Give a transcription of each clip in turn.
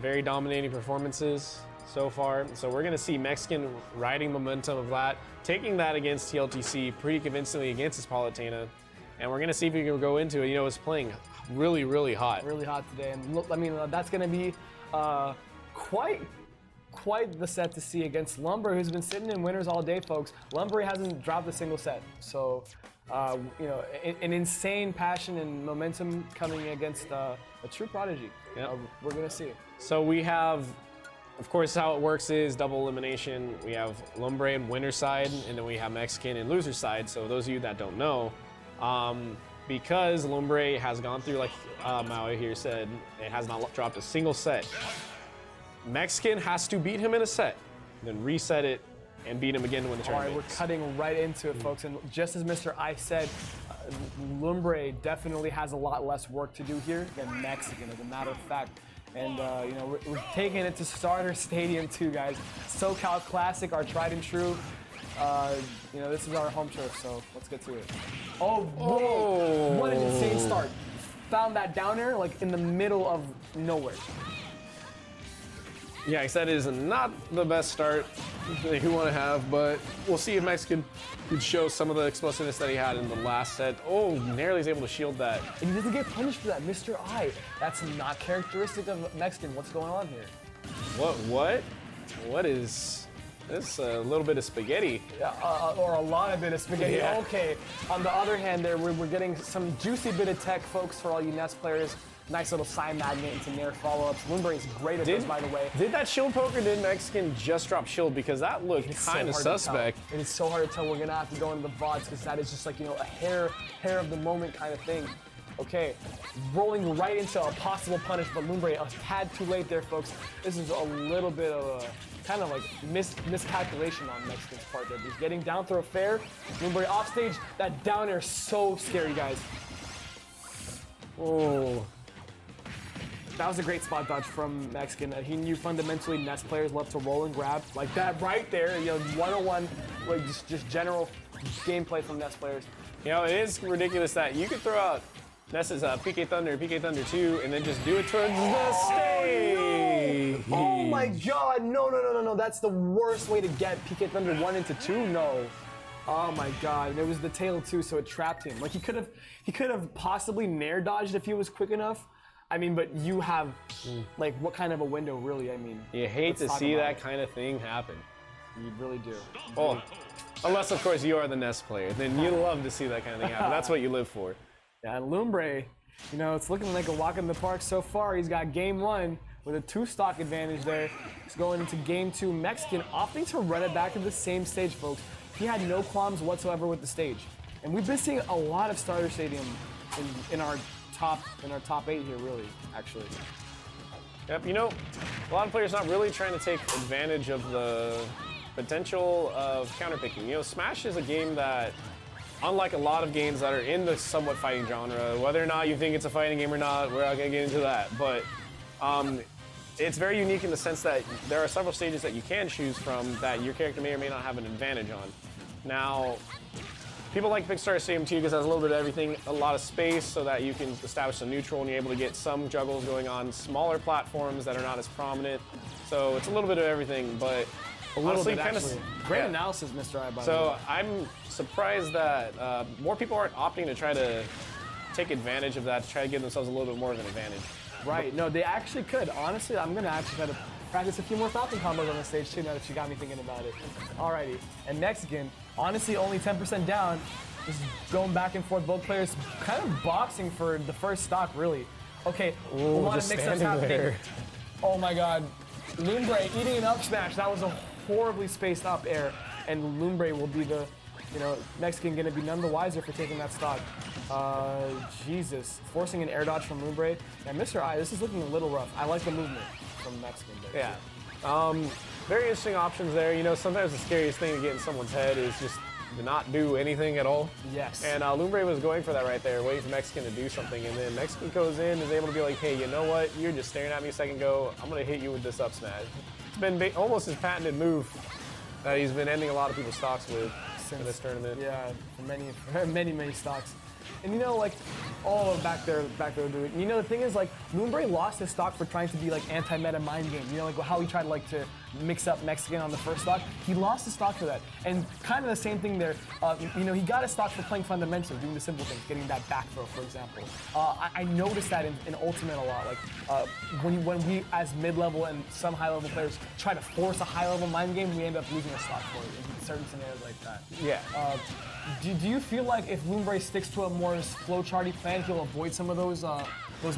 Very dominating performances so far. So we're gonna see Mexican riding momentum of that, taking that against TLTC pretty convincingly against his Palutena. And we're gonna see if he can go into it. You know, it's playing really, really hot. Really hot today. And look, I mean, that's gonna be quite the set to see against Lumbre, who's been sitting in winners all day, folks. Lumbre hasn't dropped a single set. So, you know, an insane passion and momentum coming against a true prodigy. Yep. We're gonna see. So we have, of course, how it works is double elimination. We have Lumbre in winner side, and then we have Mexican in loser side. So those of you that don't know, because Lumbre has gone through, like Maui here said, it has not dropped a single set. Mexican has to beat him in a set, then reset it, and beat him again to win the tournament. All right, we're cutting right into it, folks. And just as Mr. I said, Lumbre definitely has a lot less work to do here than Mexican, as a matter of fact. And you know, we're taking it to Starter Stadium too, guys. SoCal Classic, our tried and true. You know, this is our home turf, so let's get to it. Oh, whoa! What an insane start. Found that downer like in the middle of nowhere. Yeah, I said it is not the best start that you want to have, but we'll see if Mexican could show some of the explosiveness that he had in the last set. Oh, narrowly is able to shield that. And he doesn't get punished for that, Mr. I. That's not characteristic of Mexican. What's going on here? What is this? A little bit of spaghetti. Or a lot of bit of spaghetti. Yeah. Okay. On the other hand, there we're getting some juicy bit of tech, folks, for all you Nest players. Nice little side magnet into Nair follow-ups. Lumbre is great at this, by the way. Did that shield poker, did Mexican just drop shield? Because that looked kind of suspect. It is so hard to tell. We're gonna have to go into the VODs because that is just like, you know, a hair of the moment kind of thing. Okay, rolling right into a possible punish, but Lumbre a tad too late there, folks. This is a little bit of a kind of like miscalculation on Mexican's part there. He's getting down throw fair. Lumbre off stage. That down air is so scary, guys. Oh. That was a great spot dodge from Mexican. He knew fundamentally Nest players love to roll and grab like that right there. You know, 101, like just general gameplay from Nest players. You know, it is ridiculous that you could throw out Nest's PK Thunder 2, and then just do it towards the stage. Oh my God! No! That's the worst way to get PK Thunder 1 into 2. No. Oh my God! And it was the tail too, so it trapped him. Like he could have possibly Nair dodged if he was quick enough. I mean, but you have, like, what kind of a window, really? I mean, you hate to see that kind of thing happen. You really do. Oh, unless, of course, you are the Nest player. Then you love to see that kind of thing happen. That's what you live for. Yeah, Lumbre, you know, it's looking like a walk in the park so far. He's got game 1 with a 2-stock advantage there. He's going into game 2. Mexican opting to run it back to the same stage, folks. He had no qualms whatsoever with the stage. And we've been seeing a lot of Starter Stadium in our top 8 here, really, actually. Yep, you know, a lot of players not really trying to take advantage of the potential of counterpicking. You know, Smash is a game that, unlike a lot of games that are in the somewhat fighting genre, whether or not you think it's a fighting game or not, we're not gonna get into that, but it's very unique in the sense that there are several stages that you can choose from that your character may or may not have an advantage on. Now, people like to pick Starter Stadium too because it has a little bit of everything, a lot of space so that you can establish some neutral and you're able to get some juggles going on smaller platforms that are not as prominent. So it's a little bit of everything, but honestly, kind of great analysis, Mr. I, by the way. So I'm surprised that more people aren't opting to try to take advantage of that, to try to give themselves a little bit more of an advantage. Right, no, they actually could. Honestly, I'm gonna actually try to practice a few more Falcon combos on the stage too, now that you got me thinking about it. Alrighty, and Mexican, honestly only 10% down, just going back and forth, both players kind of boxing for the first stock, really. Okay, a lot of mix-ups happening. There. Oh my God, Lumbre eating an up smash. That was a horribly spaced up air, and Lumbre will be the, you know, Mexican gonna be none the wiser for taking that stock. Jesus, forcing an air dodge from Lumbre. And Mr. I, this is looking a little rough. I like the movement from Mexican there. Yeah, very interesting options there. You know, sometimes the scariest thing to get in someone's head is just to not do anything at all. Yes. And Lumbre was going for that right there, waiting for Mexican to do something, and then Mexican goes in, is able to be like, hey, you know what? You're just staring at me a second ago. I'm gonna hit you with this up smash. It's been almost his patented move that he's been ending a lot of people's stocks with in this tournament. Yeah, for many stocks. And you know, like, oh, back there, dude. You know, the thing is, like, Lumbre lost his stock for trying to be like anti-meta mind game. You know, like how he tried like to mix up Mexican on the first stock. He lost his stock for that. And kind of the same thing there. You know, he got his stock for playing fundamental, doing the simple things, getting that back throw, for example. I noticed that in Ultimate a lot. Like when we as mid-level and some high-level players try to force a high-level mind game, we end up losing our stock for it in certain scenarios like that. Yeah. Do you feel like if Lumbre sticks to a more flowcharty plan, he'll avoid some of those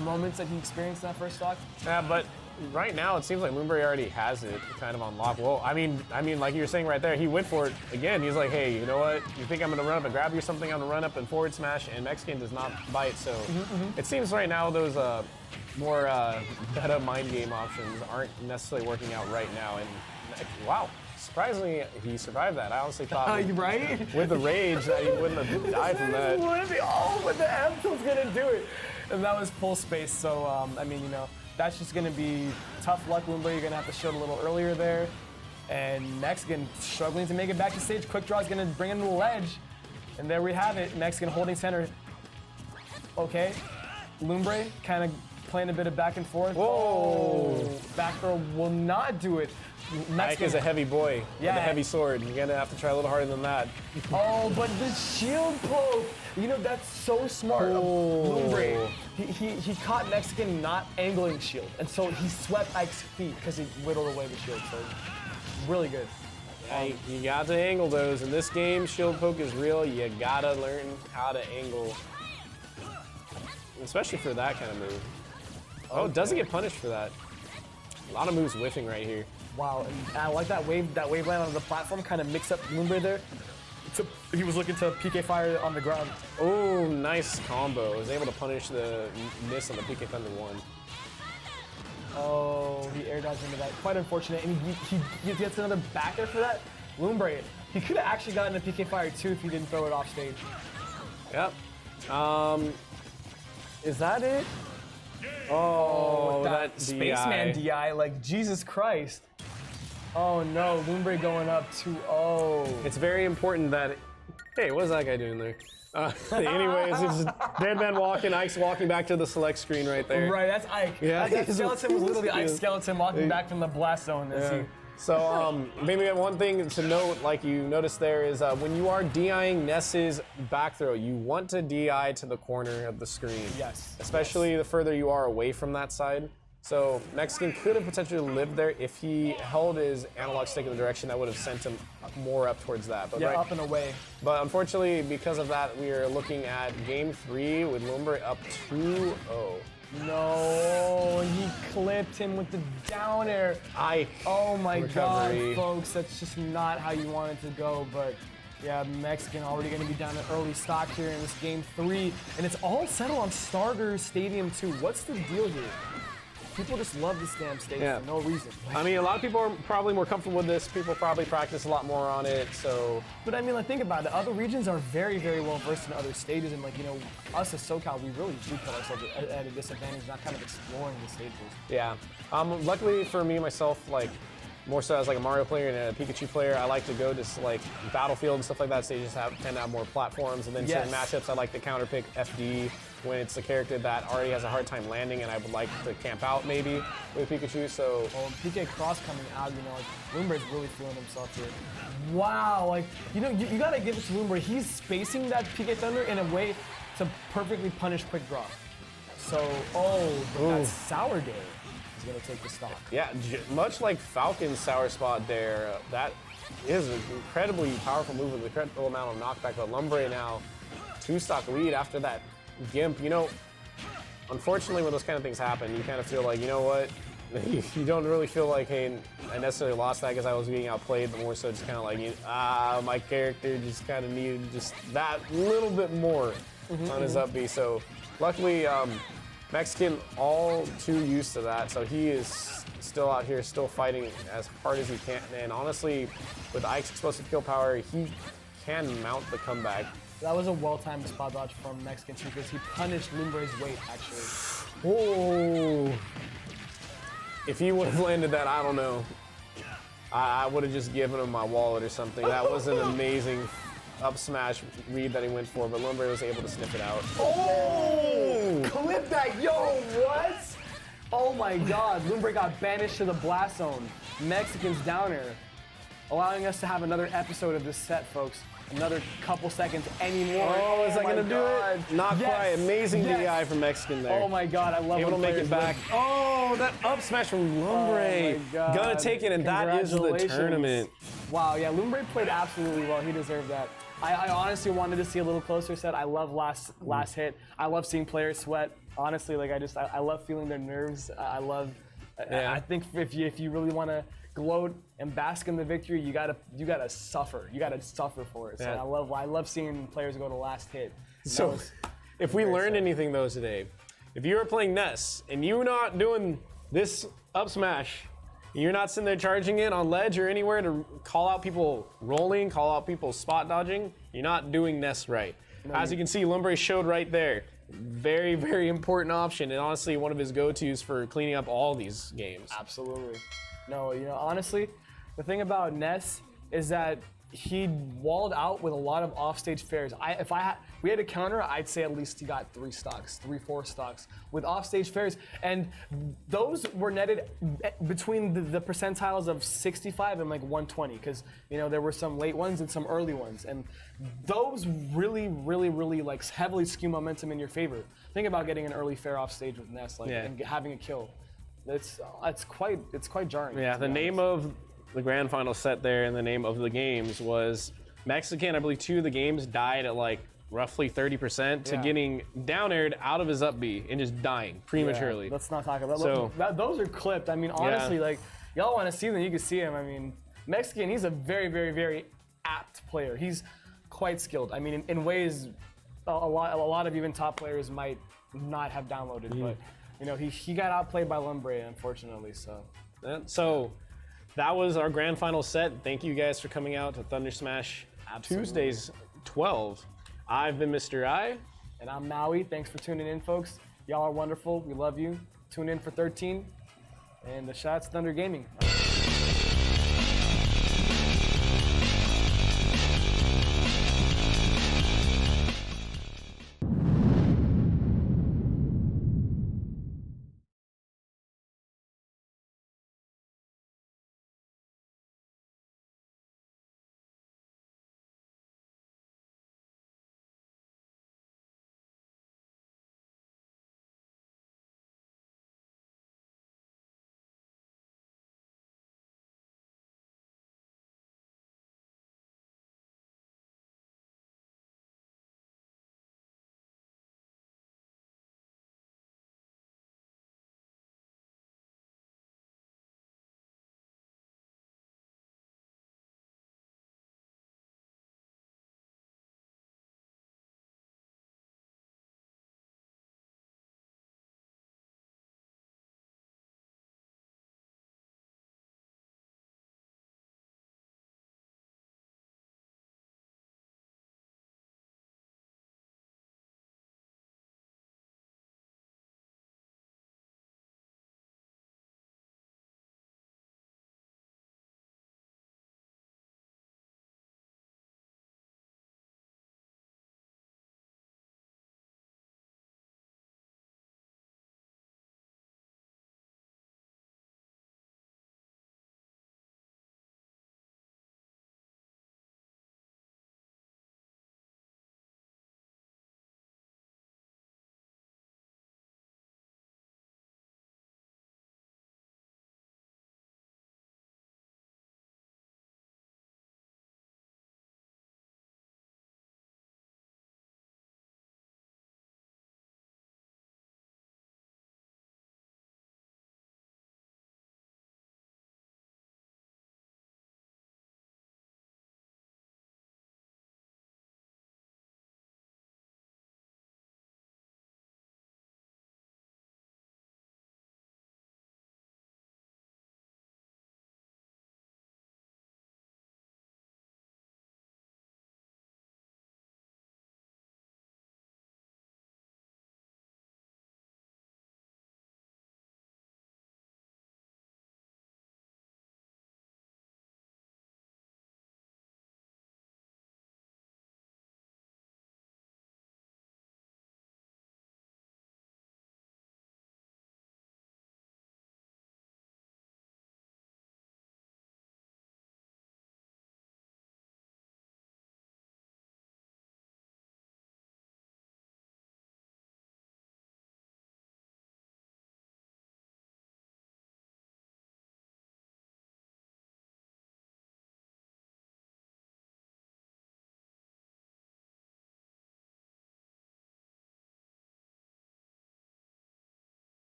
moments that he experienced in that first stock? Yeah, but right now it seems like Lumbre already has it kind of on lock. Well, I mean, like you were saying right there, he went for it again. He's like, hey, you know what? You think I'm gonna run up and grab you something on the run up and forward smash, and Mexican does not bite. So it seems right now those more meta mind game options aren't necessarily working out right now. And wow. Surprisingly, he survived that. I honestly thought right? with the rage that he wouldn't have died from that. Oh, but the M-Till's gonna do it. And that was full space, so I mean, you know, that's just gonna be tough luck, Lumbre. You're gonna have to shoot a little earlier there. And Mexican struggling to make it back to stage. Quick draw is gonna bring him to the ledge. And there we have it, Mexican holding center. Okay, Lumbre kind of playing a bit of back and forth. Whoa! Oh, back throw will not do it. Ike is a heavy boy with a heavy sword. You're gonna have to try a little harder than that. Oh, but the shield poke! You know, that's so smart of Lumbre. He caught Mexican not angling shield, and so he swept Ike's feet because he whittled away the shield, so really good. Yeah, you got to angle those. In this game, shield poke is real. You gotta learn how to angle. Especially for that kind of move. Oh, it doesn't get punished for that. A lot of moves whiffing right here. Wow, and I like that wave land on the platform, kind of mix up Lumbre there. He was looking to PK fire on the ground. Oh, nice combo. Was able to punish the miss on the PK Thunder 1. Oh, he air dodged into that. Quite unfortunate, and he gets another back there for that. Lumbre, he could have actually gotten a PK fire too if he didn't throw it off stage. Yep. Is that it? Oh, that Spaceman DI, like Jesus Christ. Oh no, Lumbre going up 2-0. It's very important that. Hey, what is that guy doing there? Anyways, it's Dead Man walking, Ike's walking back to the select screen right there. Right, that's Ike. Yeah. That skeleton was literally Ike's skeleton walking back from the blast zone. Yeah. So maybe one thing to note, like you noticed there, is when you are DIing Ness's back throw, you want to DI to the corner of the screen. Yes. Especially the further you are away from that side. So Mexican could have potentially lived there if he held his analog stick in the direction that would have sent him more up towards that. But up and away. But unfortunately, because of that, we are looking at game 3 with Lumbre up 2-0. No, and he clipped him with the down air. Oh my recovery. God, folks, that's just not how you want it to go. But yeah, Mexican already going to be down at early stock here in this game 3, and it's all settled on Starter Stadium 2. What's the deal here? People just love this damn stage for no reason. I mean, a lot of people are probably more comfortable with this. People probably practice a lot more on it, so. But I mean, like, think about it. Other regions are very, very well versed in other stages, and like, you know, us as SoCal, we really do put ourselves at a disadvantage, not kind of exploring the stages. Yeah. Luckily for me, myself, like, more so as like a Mario player and a Pikachu player, I like to go to like Battlefield and stuff like that. Stages tend to have more platforms, and then certain matchups I like to counter pick FD when it's a character that already has a hard time landing, and I would like to camp out maybe with Pikachu. So. Oh, PK Cross coming out, you know, like Lumbre's really feeling himself here. Wow, like you know, you gotta give it to Lumbre. He's spacing that PK Thunder in a way to perfectly punish quick draw. So, that's Sour Day. Is going to take the stock. Yeah, much like Falcon's sour spot there, that is an incredibly powerful move with an incredible amount of knockback. But Lumbre now 2-stock lead after that Gimp. You know, unfortunately when those kind of things happen, you kind of feel like, you know what, you don't really feel like, hey, I necessarily lost that because I was being outplayed, but more so just kind of like, my character just kind of needed just that little bit more on his up B. So luckily, Mexican all too used to that, so he is still out here, still fighting as hard as he can. And honestly, with Ike's explosive kill power, he can mount the comeback. That was a well-timed spot dodge from Mexican too, because he punished Lumbre's weight, actually. Oh! If he would have landed that, I don't know. I would have just given him my wallet or something. That was an amazing up smash read that he went for, but Lumbre was able to sniff it out. Oh! Clip that, yo, what? Oh my God, Lumbre got banished to the blast zone. Mexican's down air, allowing us to have another episode of this set, folks. Another couple seconds anymore. Oh, is that gonna do it? Not Yes. quite. Amazing Yes. DI from Mexican there. Oh my God, I love Able to when make players it back. win. Oh, that up smash from Lumbre. Oh my God. Gonna take it, and that is the Congratulations. tournament. Wow, yeah, Lumbre played absolutely well. He deserved that. I honestly wanted to see a little closer set. I love last hit. I love seeing players sweat. Honestly, like I love feeling their nerves. I love. Yeah. I think if you really want to gloat and bask in the victory, you gotta suffer. You gotta suffer for it. So Yeah. I love seeing players go to last hit. And So, that was if we very learned sad. anything though today, if you were playing Ness and you're not doing this up smash, you're not sitting there charging it on ledge or anywhere to call out people rolling, call out people spot dodging, you're not doing Ness right. As you can see, Lumbre showed right there. Very, very important option, and honestly, one of his go-tos for cleaning up all these games. Absolutely. No, honestly, the thing about Ness is that he walled out with a lot of offstage fares. If we had a counter, I'd say at least he got 3 stocks, 3-4 stocks with offstage fares, and those were netted between the percentiles of 65 and like 120, because there were some late ones and some early ones, and those really like heavily skew momentum in your favor. Think about getting an early fare off stage with Ness, like, and having a kill. It's quite jarring. Yeah, the name of the grand final set there and the name of the games was Mexican. I believe 2 of the games died at like roughly 30% to getting down aired out of his up B and just dying prematurely. Yeah, let's not talk about So- those are clipped. I mean, honestly, like, y'all want to see them, you can see him. I mean, Mexican, he's a very, very, very apt player. He's quite skilled. I mean, in ways a lot of even top players might not have downloaded, but he got outplayed by Lumbre, unfortunately. So That was our grand final set. Thank you guys for coming out to Thunder Smash Tuesdays 12. I've been Mr. I. And I'm Maui. Thanks for tuning in, folks. Y'all are wonderful. We love you. Tune in for 13. And the shots Thunder Gaming.